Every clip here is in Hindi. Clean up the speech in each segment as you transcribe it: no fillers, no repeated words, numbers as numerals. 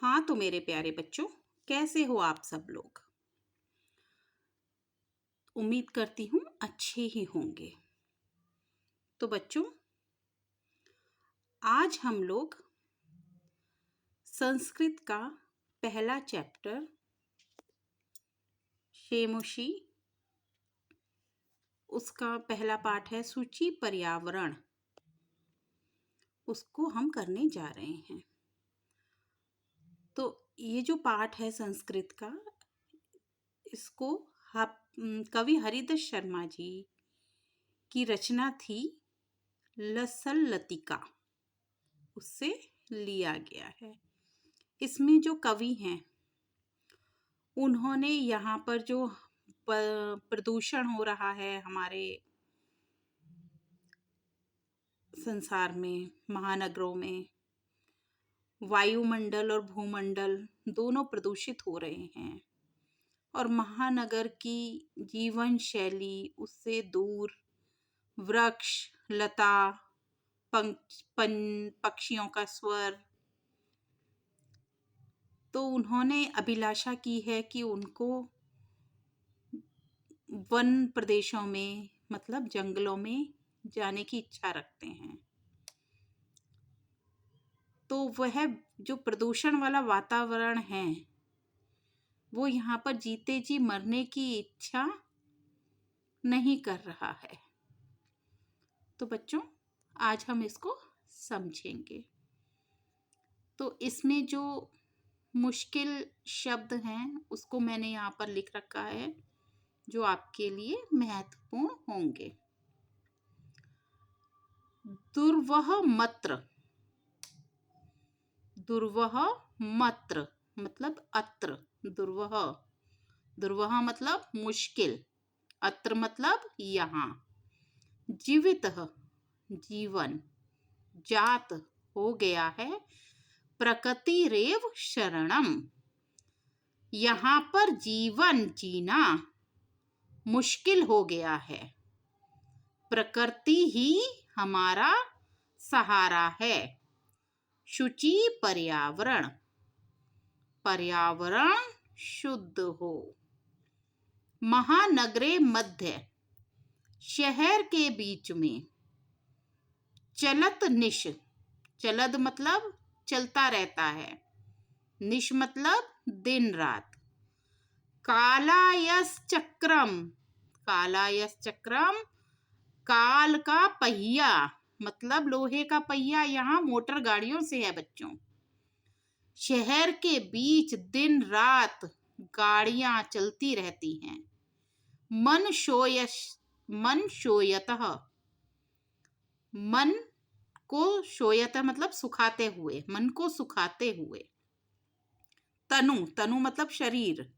हाँ तो मेरे प्यारे बच्चों, कैसे हो आप सब लोग? उम्मीद करती हूँ अच्छे ही होंगे। तो बच्चों, आज हम लोग संस्कृत का पहला चैप्टर शेमुशी, उसका पहला पाठ है सूची पर्यावरण, उसको हम करने जा रहे हैं। तो ये जो पाठ है संस्कृत का, इसको कवि हरिदास शर्मा जी की रचना थी लसल लतिका, उससे लिया गया है। इसमें जो कवि हैं उन्होंने यहाँ पर जो प्रदूषण हो रहा है हमारे संसार में, महानगरों में, वायुमंडल और भूमंडल दोनों प्रदूषित हो रहे हैं और महानगर की जीवन शैली, उससे दूर वृक्ष, लता, पक्षियों का स्वर, तो उन्होंने अभिलाषा की है कि उनको वन प्रदेशों में, मतलब जंगलों में जाने की इच्छा रखते हैं। तो वह जो प्रदूषण वाला वातावरण है वो यहाँ पर जीते जी मरने की इच्छा नहीं कर रहा है। तो बच्चों, आज हम इसको समझेंगे। तो इसमें जो मुश्किल शब्द हैं उसको मैंने यहाँ पर लिख रखा है जो आपके लिए महत्वपूर्ण होंगे। दुर्वह मत्र, दुर्वह मत्र मतलब अत्र, दुर्वह, दुर्वह मतलब मुश्किल, अत्र मतलब यहाँ, जीवित जीवन, जात हो गया है, प्रकृति रेव शरणम, यहाँ पर जीवन जीना मुश्किल हो गया है, प्रकृति ही हमारा सहारा है। शुचि पर्यावरण, पर्यावरण शुद्ध हो। महानगरे मध्य, शहर के बीच में, चलत निश, चलद मतलब चलता रहता है, निश मतलब दिन रात, कालायस चक्रम, कालायस चक्रम काल का पहिया मतलब लोहे का पहिया, यहाँ मोटर गाड़ियों से है बच्चों। शहर के बीच दिन रात गाड़ियां चलती रहती हैं। मन शोयतः, मन को शोयत मतलब सुखाते हुए, मन को सुखाते हुए। तनु, तनु मतलब शरीर,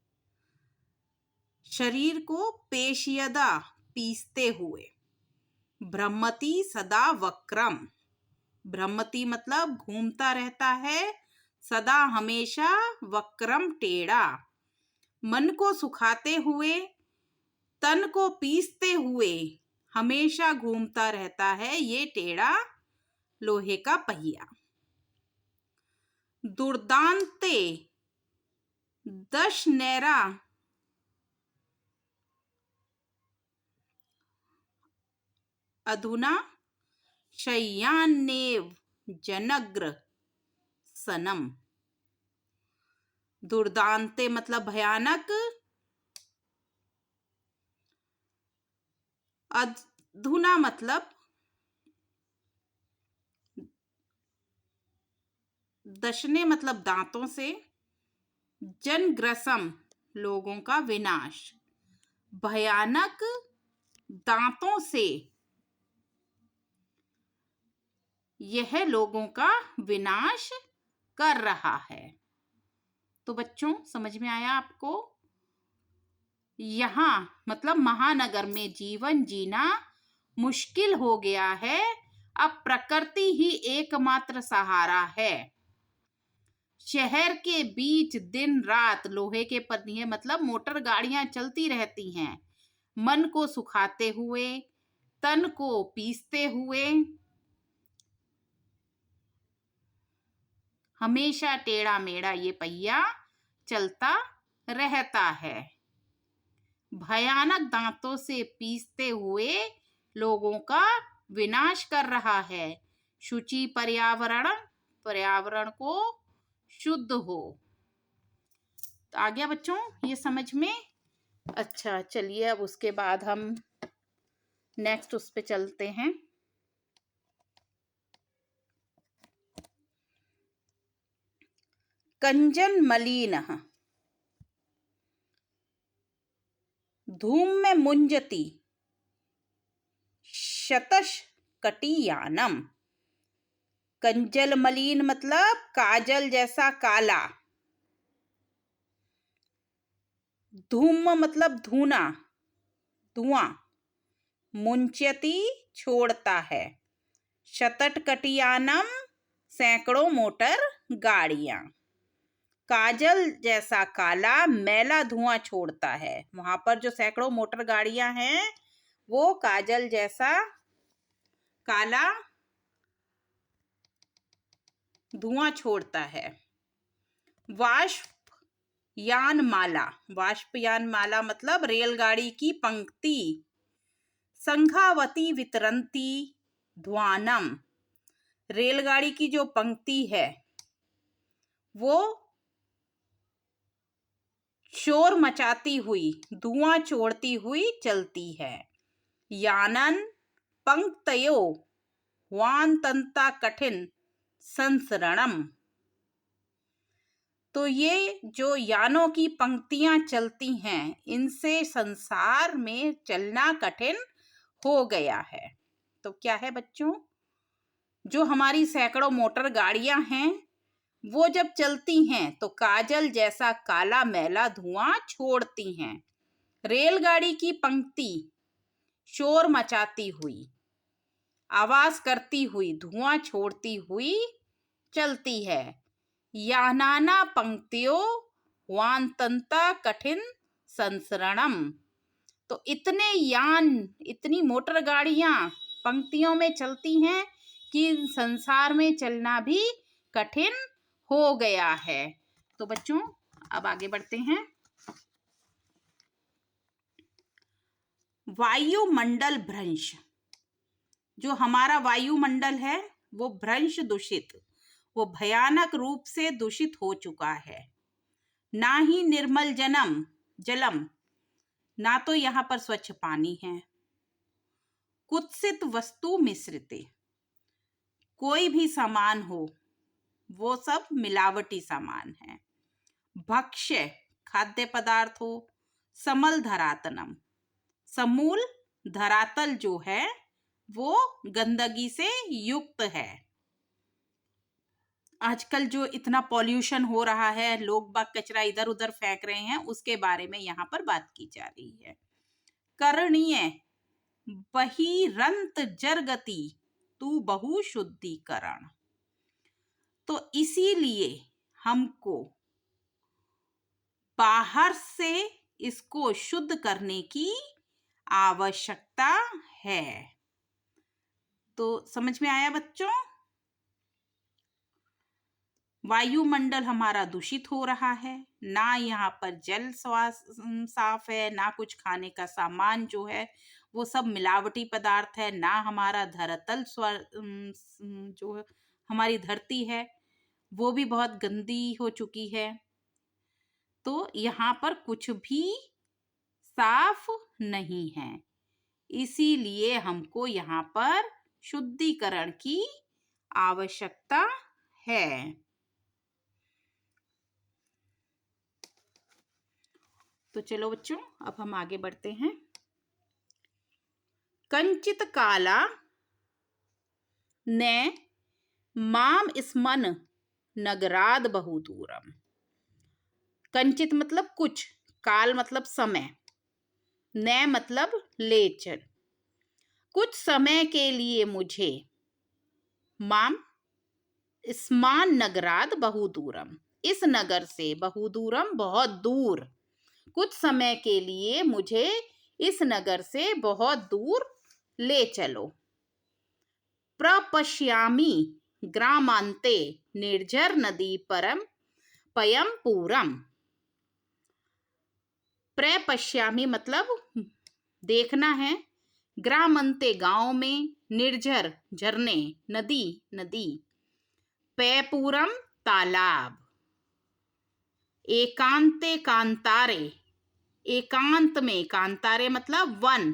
शरीर को पेशियदा पीसते हुए। भ्रमति सदा वक्रम, भ्रमति मतलब घूमता रहता है, सदा हमेशा, वक्रम टेढ़ा, मन को सुखाते हुए, तन को पीसते हुए हमेशा घूमता रहता है ये टेढ़ा लोहे का पहिया। दुर्दांते दश नैरा, अधुना शय्यान्नेव जनग्र सनम, दुर्दांते मतलब भयानक, अधुना मतलब दशने मतलब दांतों से, जनग्रसम लोगों का विनाश, भयानक दांतों से यह लोगों का विनाश कर रहा है। तो बच्चों, समझ में आया आपको? यहाँ मतलब महानगर में जीवन जीना मुश्किल हो गया है, अब प्रकृति ही एकमात्र सहारा है। शहर के बीच दिन रात लोहे के पहिए मतलब मोटर गाड़ियां चलती रहती हैं, मन को सुखाते हुए, तन को पीसते हुए, हमेशा टेढ़ा मेढ़ा ये पहिया चलता रहता है। भयानक दांतों से पीसते हुए लोगों का विनाश कर रहा है। शुचि पर्यावरण, पर्यावरण को शुद्ध हो। तो आ गया बच्चों ये समझ में? अच्छा चलिए अब उसके बाद हम नेक्स्ट उस पे चलते हैं। कंजन मलिनः धूम में मुंजति शतश कटियानम। कंजल मलिन मतलब काजल जैसा काला। धूम मतलब धूना, धुआं। मुंचयति छोड़ता है। शतटकटियानम सैकड़ों मोटर गाड़ियां। काजल जैसा काला मैला धुआं छोड़ता है। वहां पर जो सैकड़ों मोटर गाड़ियां हैं वो काजल जैसा काला धुआं छोड़ता है। वाष्पयान माला, वाष्पयान माला मतलब रेलगाड़ी की पंक्ति। संघावती वितरंती ध्वानम, रेलगाड़ी की जो पंक्ति है वो शोर मचाती हुई, धुआं छोड़ती हुई चलती है। यानन पंक्तयो वांतंता कठिन संसरणम, तो ये जो यानों की पंक्तियां चलती हैं इनसे संसार में चलना कठिन हो गया है। तो क्या है बच्चों? जो हमारी सैकड़ों मोटर गाड़ियां हैं वो जब चलती हैं तो काजल जैसा काला मैला धुआं छोड़ती हैं। रेलगाड़ी की पंक्ति शोर मचाती हुई, आवाज करती हुई, धुआं छोड़ती हुई चलती है। यानाना पंक्तियों वांतंता कठिन संसरणम, तो इतने यान, इतनी मोटर गाड़ियां पंक्तियों में चलती हैं कि संसार में चलना भी कठिन हो गया है। तो बच्चों अब आगे बढ़ते हैं। वायुमंडल भ्रंश, जो हमारा वायुमंडल है वो भ्रंश दूषित, वो भयानक रूप से दूषित हो चुका है। ना ही निर्मल जलम, ना तो यहाँ पर स्वच्छ पानी है। कुत्सित वस्तु मिश्रिते, कोई भी सामान हो वो सब मिलावटी सामान है। भक्ष्य खाद्य पदार्थ हो। समल धरातनम, समूल धरातल जो है वो गंदगी से युक्त है। आजकल जो इतना पॉल्यूशन हो रहा है, लोग बाग कचरा इधर उधर फेंक रहे हैं, उसके बारे में यहाँ पर बात की जा रही है। करणीय बहिरंत जरगति तू बहु शुद्धिकरण, तो इसीलिए हमको बाहर से इसको शुद्ध करने की आवश्यकता है। तो समझ में आया बच्चों? वायुमंडल हमारा दूषित हो रहा है, ना यहाँ पर जल साफ है, ना कुछ खाने का सामान जो है वो सब मिलावटी पदार्थ है, ना हमारा धरातल जो हमारी धरती है वो भी बहुत गंदी हो चुकी है। तो यहाँ पर कुछ भी साफ नहीं है, इसीलिए हमको यहाँ पर शुद्धिकरण की आवश्यकता है। तो चलो बच्चों अब हम आगे बढ़ते हैं। कंचित काला ने माम स्मन नगराद बहुदूरम। कंचित मतलब कुछ, काल मतलब समय, ने मतलब ले चल। कुछ समय के लिए मुझे, माम स्मान नगराद बहुदूरम, इस नगर से, बहुदूरम बहुत दूर, कुछ समय के लिए मुझे इस नगर से बहुत दूर ले चलो। प्रपश्यामी ग्रामांते निर्झर नदी परम पयम पूरम। प्रपश्यामि मतलब देखना है, ग्रामांते गांव में, निर्झर झरने, नदी नदी, पैपूरम तालाब, एकांते कांतारे एकांत में, कांतारे मतलब वन,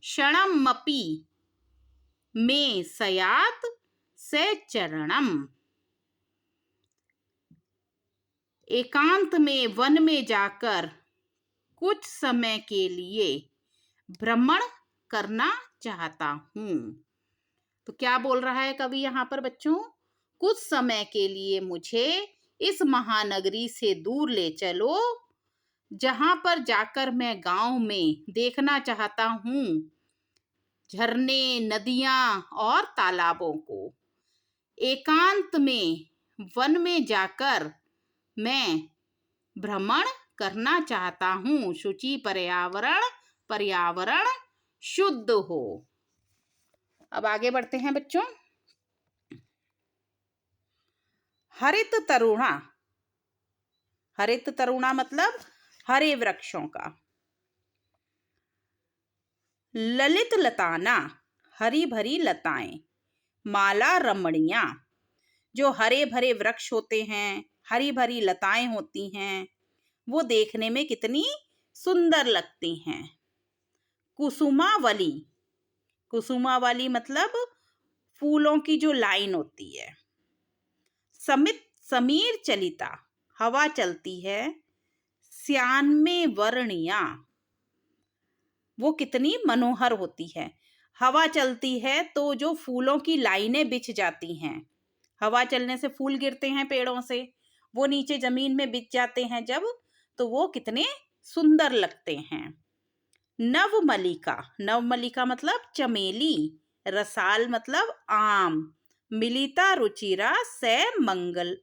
क्षणमपि में सयात से चरणम, एकांत में वन में जाकर कुछ समय के लिए भ्रमण करना चाहता हूँ। तो क्या बोल रहा है कवि यहाँ पर बच्चों? कुछ समय के लिए मुझे इस महानगरी से दूर ले चलो, जहां पर जाकर मैं गांव में देखना चाहता हूँ झरने, नदियां और तालाबों को। एकांत में वन में जाकर मैं भ्रमण करना चाहता हूँ, शुचि पर्यावरण, पर्यावरण शुद्ध हो। अब आगे बढ़ते हैं बच्चों। हरित तरुणा, हरित तरुणा मतलब हरे वृक्षों का। ललित लताना, हरी भरी लताएं। माला रमणिया, जो हरे भरे वृक्ष होते हैं, हरी भरी लताएं होती हैं, वो देखने में कितनी सुंदर लगती हैं। कुसुमावली, कुसुमावली मतलब फूलों की जो लाइन होती है। समित समीर चलिता, हवा चलती है। श्यानमे वर्णिया, वो कितनी मनोहर होती है। हवा चलती है तो जो फूलों की लाइनें बिछ जाती हैं, हवा चलने से फूल गिरते हैं पेड़ों से, वो नीचे जमीन में बिछ जाते हैं जब, तो वो कितने सुंदर लगते हैं। नवमल्लिका, नवमल्लिका मतलब चमेली। रसाल मतलब आम। मिलिता रुचिरा से मंगल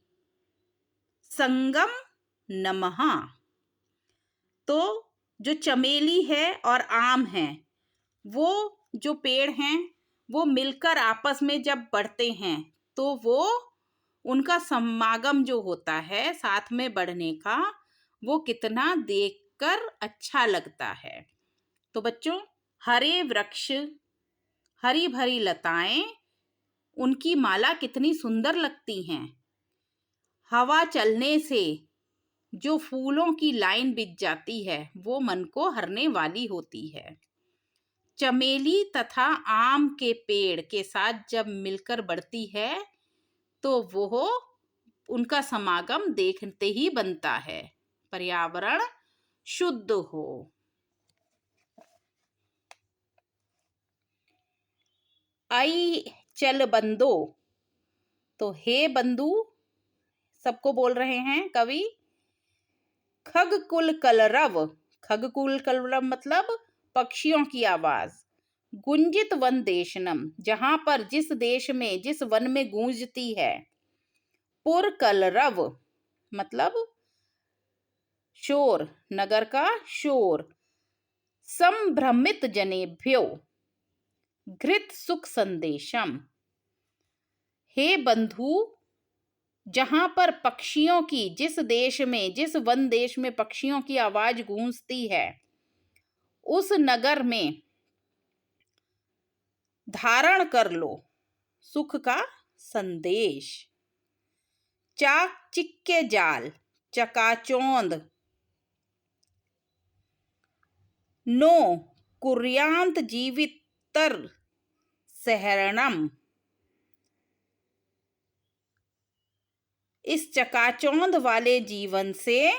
संगम नमः, तो जो चमेली है और आम है, वो जो पेड़ हैं, वो मिलकर आपस में जब बढ़ते हैं तो वो उनका समागम जो होता है साथ में बढ़ने का, वो कितना देखकर अच्छा लगता है। तो बच्चों, हरे वृक्ष, हरी भरी लताएं, उनकी माला कितनी सुंदर लगती हैं। हवा चलने से जो फूलों की लाइन बिछ जाती है, वो मन को हरने वाली होती है। चमेली तथा आम के पेड़ के साथ जब मिलकर बढ़ती है तो वो उनका समागम देखते ही बनता है। पर्यावरण शुद्ध हो। आई चल बंदो, तो हे बंधु सबको बोल रहे हैं कवि। खगकुल कलरव, खगकुल कलरव मतलब पक्षियों की आवाज। गुंजित वन देशनम, जहां पर जिस देश में, जिस वन में गूंजती है। पुर कलरव मतलब शोर, नगर का शोर। संभ्रमित जनेभ्यो घृत सुख संदेशम, हे बंधु जहां पर पक्षियों की, जिस देश में, जिस वन देश में पक्षियों की आवाज गूंजती है, उस नगर में धारण कर लो सुख का संदेश। चाक चिक्के जाल, चकाचौंध। नो कुर्यांत जीवितर सहरणम, इस चकाचौंध वाले जीवन से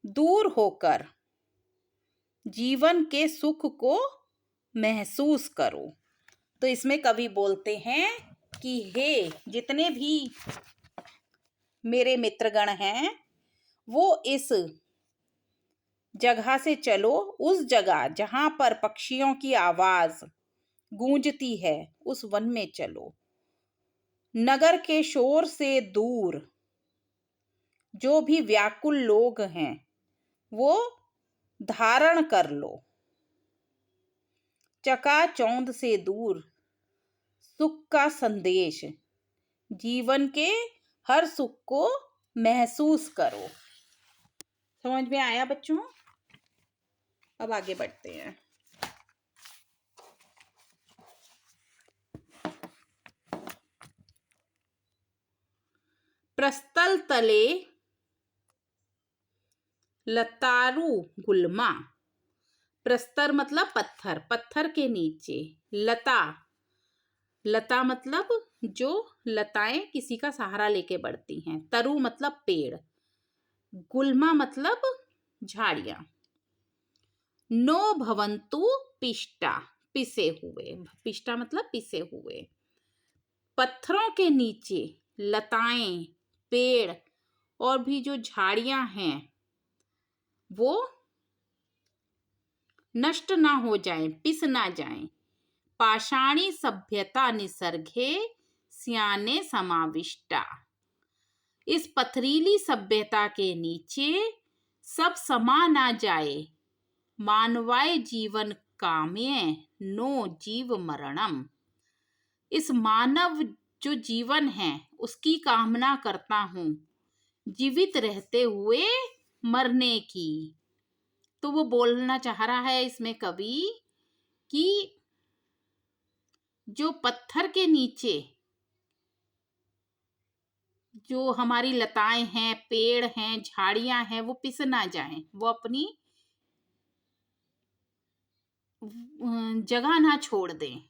दूर होकर जीवन के सुख को महसूस करो। तो इसमें कवि बोलते हैं कि हे जितने भी मेरे मित्रगण हैं, वो इस जगह से चलो, उस जगह जहां पर पक्षियों की आवाज गूंजती है, उस वन में चलो। नगर के शोर से दूर जो भी व्याकुल लोग हैं, वो धारण कर लो। चकाचौंध से दूर सुख का संदेश, जीवन के हर सुख को महसूस करो। समझ में आया बच्चों? अब आगे बढ़ते हैं। प्रस्थल तले लतारू गुल्मा। प्रस्तर मतलब पत्थर, पत्थर के नीचे लता, लता मतलब जो लताएं किसी का सहारा लेके बढ़ती हैं। तरु मतलब पेड़, गुल्मा मतलब झाड़ियां। नो भवंतु पिष्टा, पिसे हुए, पिष्टा मतलब पिसे हुए। पत्थरों के नीचे लताएं, पेड़ और भी जो झाड़ियां हैं वो नष्ट ना हो जाएं, पिस ना जाएं। पाषाणी सभ्यता निसर्गे स्याने समाविष्टा। इस पथरीली सभ्यता के नीचे सब समा ना जाए। मानवाय जीवन काम्य नो जीव मरणम। इस मानव जो जीवन है उसकी कामना करता हूं, जीवित रहते हुए मरने की। तो वो बोलना चाह रहा है इसमें कवि कि जो पत्थर के नीचे जो हमारी लताएं हैं, पेड़ हैं, झाड़ियां हैं, वो पिस ना जाएं, वो अपनी जगह ना छोड़ दें।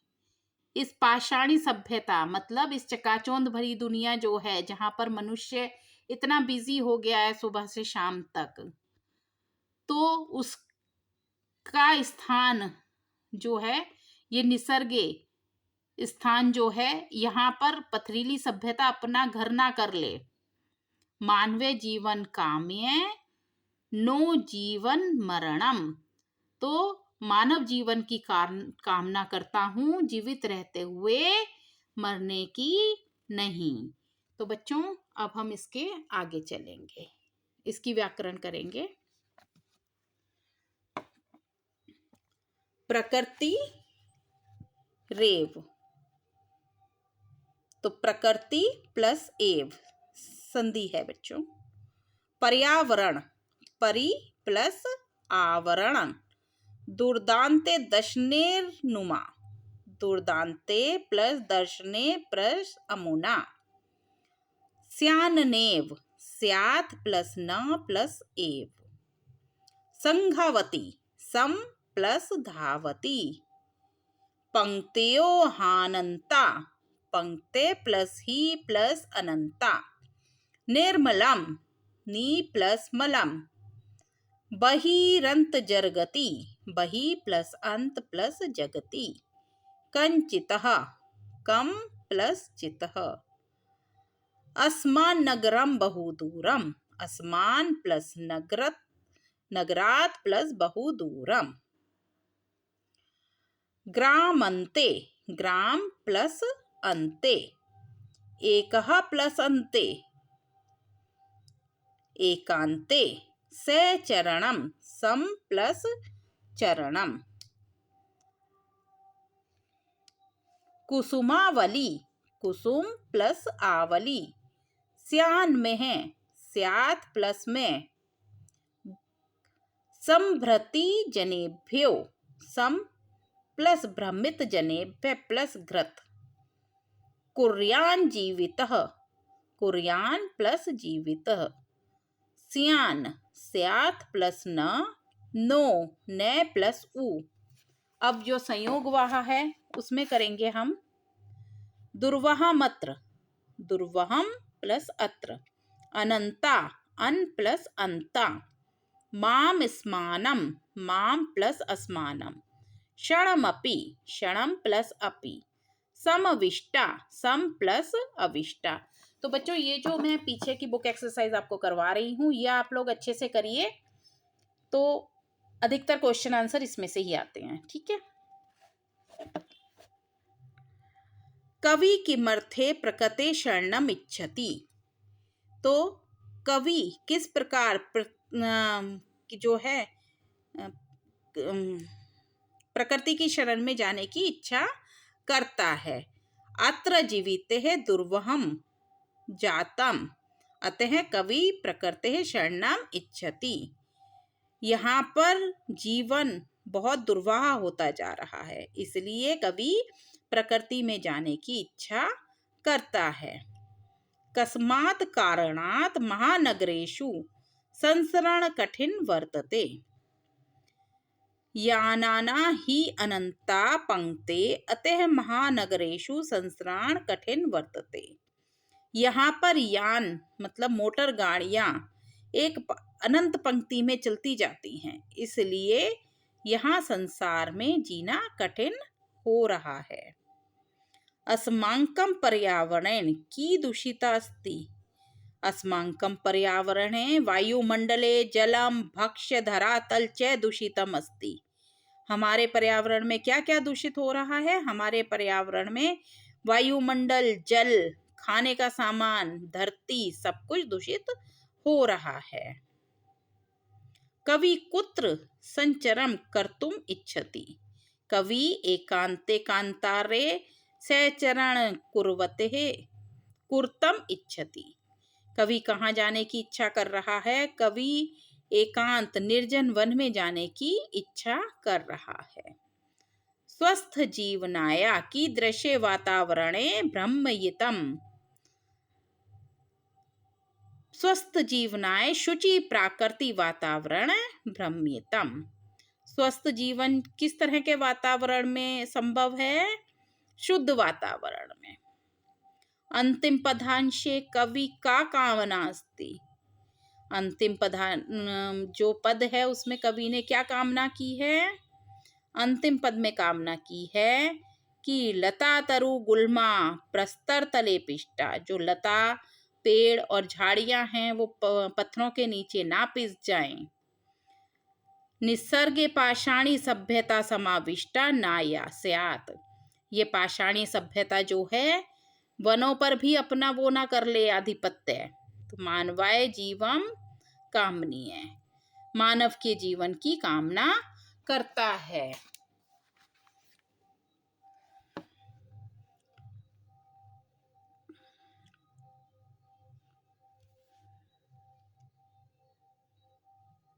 इस पाषाणी सभ्यता मतलब इस चकाचौंध भरी दुनिया जो है, जहां पर मनुष्य इतना बिजी हो गया है सुबह से शाम तक, तो उसका स्थान जो है, ये निसर्गे स्थान जो है, यहाँ पर पथरीली सभ्यता अपना घर ना कर ले। मानवीय जीवन काम्य नो जीवन मरणम। तो मानव जीवन की कामना करता हूं, जीवित रहते हुए मरने की नहीं। तो बच्चों अब हम इसके आगे चलेंगे, इसकी व्याकरण करेंगे। प्रकृति रेव, तो प्रकृति प्लस एव संधि है बच्चों। पर्यावरण, परि प्लस आवरण। दुर्दांते दर्शनेर्नुमा, दुर्दांते प्लस दर्शने प्लस अमुना। स्याननेव, स्यात् प्लस न प्लस एव। संघावती, सम प्लस धावती। पंक्त्यो हानंता, पंक्ते प्लस ही प्लस अनंता। निर्मलम, नी प्लस मलम। बहिरंत जरगति, बहि प्लस अंत प्लस जगति। कंचितः, कम प्लस चितः। अस्मान नगरम बहुदूरम, अस्मान प्लस नगरत, नगरात प्लस बहुदूरम। ग्रामन्ते, ग्राम प्लस अन्ते। एकः प्लस अन्ते, एकांते। सचरणम, सम प्लस चरणम। कुसुमावली, कुसुम प्लस आवली। स्यान में है, स्यात् प्लस में। संभ्रति जनेभ्यो, सम प्लस भ्रमित जनेभ्य प्लस घृत। कुर्यान जीवितः, कुर्यान प्लस जीवितः। स्यान, स्यात् प्लस न, नो न प्लस उ। अब जो संयोग वाह है उसमें करेंगे हम दुर्वहमत्र, दुर्वहम प्लस अत्र। अनंता, अन प्लस अंता। माम स्मानम, माम प्लस अस्मानम। क्षणमपि, क्षणम प्लस अपि। समविष्टा, सम प्लस अविष्टा। तो बच्चों ये जो मैं पीछे की बुक एक्सरसाइज आपको करवा रही हूँ, ये आप लोग अच्छे से करिए, तो अधिकतर क्वेश्चन आंसर इसमें से ही आते हैं। ठीक है। कवि किमर्थे प्रकृते शरणम इच्छति। तो कवि किस प्रकार जो है प्रकृति की शरण में जाने की इच्छा करता है। अत्र जीविते दुर्वहम जातम अतः कवि प्रकृते शरणम इच्छति। यहाँ पर जीवन बहुत दुर्वाह होता जा रहा है, इसलिए कवि प्रकृति में जाने की इच्छा करता है। कस्मात् कारणात् महानगरेषु संसरण कठिन वर्तते। यानाना ही अनंता पंक्ते अतः महानगरेषु संसरण कठिन वर्तते। यहाँ पर यान मतलब मोटर गाड़ियां एक अनंत पंक्ति में चलती जाती हैं, इसलिए यहाँ संसार में जीना कठिन हो रहा है। अस्माकं पर्यावरण की दूषिता अस्ति। अस्माकं पर्यावरणे वायुमंडले जलम भक्ष्य धरातल च दूषितम अस्ति। हमारे पर्यावरण में क्या क्या दूषित हो रहा है? हमारे पर्यावरण में वायुमंडल, जल, खाने का सामान, धरती सब कुछ दूषित हो रहा है। कवि कुत्र संचरम कर्तुम इच्छति। कवि एकांते कांतारे सचरण कुर्तम इच्छति। कवि कहाँ जाने की इच्छा कर रहा है? कवि एकांत निर्जन वन में जाने की इच्छा कर रहा है। स्वस्थ जीवनाया कीदृशे वातावरणे ब्रह्मयितम। स्वस्थ जीवनाय शुचि प्राकृतिक वातावरण ब्रह्मयितम। स्वस्थ जीवन किस तरह के वातावरण में संभव है? शुद्ध वातावरण में। अंतिम पदांशे कवि का कामना अस्ति। अंतिम पदान जो पद है उसमें कवि ने क्या कामना की है? अंतिम पद में कामना की है कि लता तरु गुल्मा प्रस्तर तले पिष्टा। जो लता, पेड़ और झाड़ियां हैं वो पत्थरों के नीचे ना पिस जाएं। निसर्गे पाषाणी सभ्यता समाविष्टा ना यास्यात्। ये पाषाणी सभ्यता जो है वनों पर भी अपना वो ना कर ले आधिपत्य। तो मानवाय जीवम कामनीय, मानव के जीवन की कामना करता है।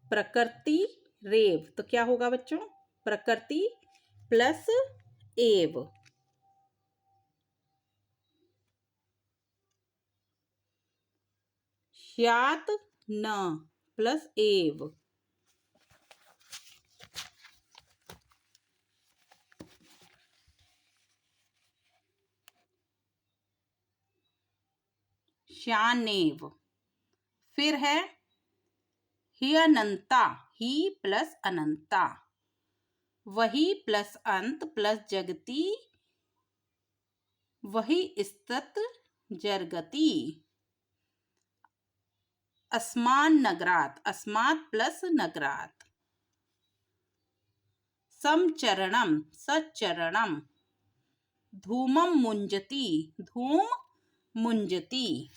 प्रकृति रेव, तो क्या होगा बच्चों? प्रकृति प्लस एव। स्यात् न प्लस एव। श्यानेव। फिर है ही अनंता, ही प्लस अनंता, वही प्लस अंत प्लस जगती, वही स्तत जरगति। अस्मान नगरात, अस्मात् प्लस नगरात। समचरणम सचरणम, धूमम मुंजति, धूम मुंजति।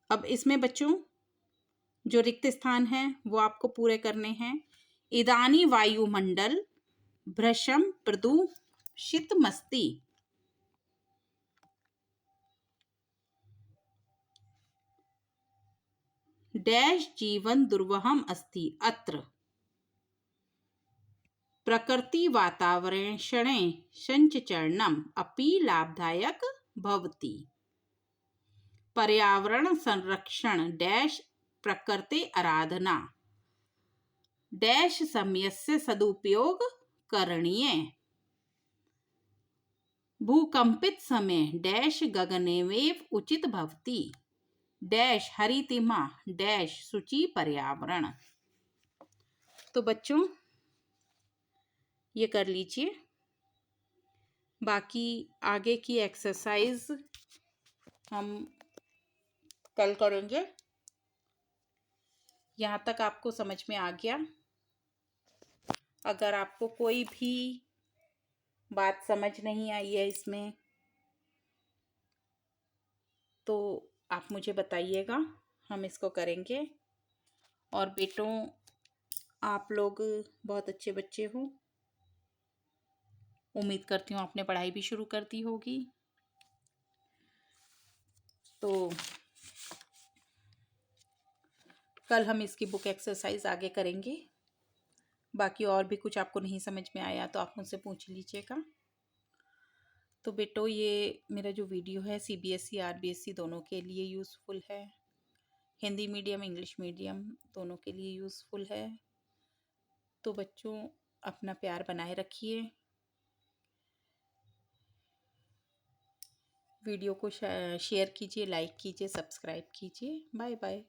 अब इसमें बच्चों जो रिक्त स्थान हैं वो आपको पूरे करने हैं। इदानी वायुमंडल भ्रशम प्रदूषित मस्ती। डैश जीवन दुर्वहम अस्ति अत्र। प्रकृति वातावरणेषणे संचरणम अपि लाभदायक भवति। पर्यावरण संरक्षण डैश प्रकृति आराधना डैश समयस्य सदुपयोग करणीय। भूकंपित समय डैश गगनेवेव उचित भवति। डैश हरितिमा डैश शुचि पर्यावरण। तो बच्चों ये कर लीजिए, बाकी आगे की एक्सरसाइज हम कल करेंगे। यहाँ तक आपको समझ में आ गया? अगर आपको कोई भी बात समझ नहीं आई है इसमें तो आप मुझे बताइएगा, हम इसको करेंगे। और बेटों, आप लोग बहुत अच्छे बच्चे हो। उम्मीद करती हूँ आपने पढ़ाई भी शुरू कर दी होगी। तो कल हम इसकी बुक एक्सरसाइज आगे करेंगे। बाकी और भी कुछ आपको नहीं समझ में आया तो आप मुझसे पूछ लीजिएगा। तो बेटो, ये मेरा जो वीडियो है CBSE RBSE दोनों के लिए यूज़फुल है। हिंदी मीडियम इंग्लिश मीडियम दोनों के लिए यूज़फुल है। तो बच्चों, अपना प्यार बनाए रखिए। वीडियो को शेयर कीजिए, लाइक कीजिए, सब्सक्राइब कीजिए। Bye bye.